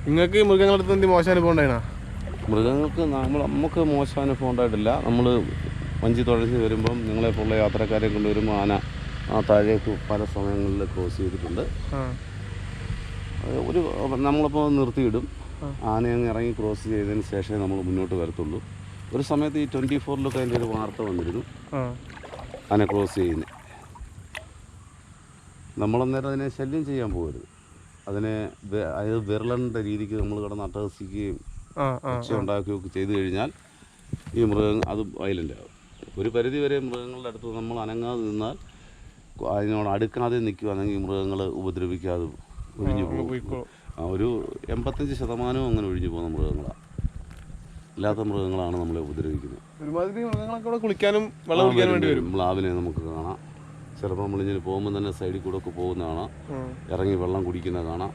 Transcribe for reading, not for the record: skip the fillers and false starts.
നിങ്ങൾക്ക് മൃഗങ്ങളടുത്ത് എന്ത് മോശം അനുഭവം ഉണ്ടായിനാ? മൃഗങ്ങൾക്ക് നമുക്ക് മോശം അനുഭവം ഉണ്ടായിട്ടില്ല. നമ്മൾ വഞ്ചി തുഴഞ്ഞ് വരുമ്പം നിങ്ങളെപ്പോലുള്ള യാത്രക്കാരെ കൊണ്ടുവരുമ്പോൾ ആന താഴേക്ക് പല സമയങ്ങളിൽ ക്രോസ് ചെയ്തിട്ടുണ്ട്. ഒരു നമ്മളിപ്പോൾ നിർത്തിയിടും, ആനയങ്ങ് ഇറങ്ങി ക്രോസ് ചെയ്തതിന് ശേഷമേ നമ്മൾ മുന്നോട്ട് വരത്തുള്ളൂ. ഒരു സമയത്ത് ഈ 24-ലൊക്കെ അതിൻ്റെ ഒരു വാർത്ത വന്നിരുന്നു, ആന ക്രോസ് ചെയ്യുന്നത്. നമ്മളന്നേരം അതിനെ ശല്യം ചെയ്യാൻ പോകരുത്. അതിനെ അതായത് വിരളേണ്ട രീതിക്ക് നമ്മൾ കിടന്ന് അട്ടഹസിക്കുകയും ഒച്ച ഉണ്ടാക്കുകയൊക്കെ ചെയ്തു കഴിഞ്ഞാൽ ഈ മൃഗങ്ങൾ അത് വയലൻ്റ് ആകും. ഒരു പരിധി വരെ മൃഗങ്ങളുടെ അടുത്ത് നമ്മൾ അനങ്ങാതെ നിന്നാൽ, അതിനോട് അടുക്കാതെ നിൽക്കുകയാണെങ്കിൽ മൃഗങ്ങൾ ഉപദ്രവിക്കാതെ ഒഴിഞ്ഞു പോകും. ഒരു 85% അങ്ങനെ ഒഴിഞ്ഞു പോകുന്ന മൃഗങ്ങളാണ്. ഇല്ലാത്ത മൃഗങ്ങളാണ് നമ്മളെ ഉപദ്രവിക്കുന്നത്. ഒരുമാതിരി മൃഗങ്ങളൊക്കെ കുളിക്കാനും വെള്ളം കുടിക്കാനും വേണ്ടി വരും. മ്ലാവിനെ നമുക്ക് കാണാം. ചിലപ്പോൾ നമ്മളിങ്ങനെ പോകുമ്പോൾ തന്നെ സൈഡിൽ കൂടെ ഒക്കെ പോകുന്ന കാണാം, ഇറങ്ങി വെള്ളം കുടിക്കുന്ന കാണാം.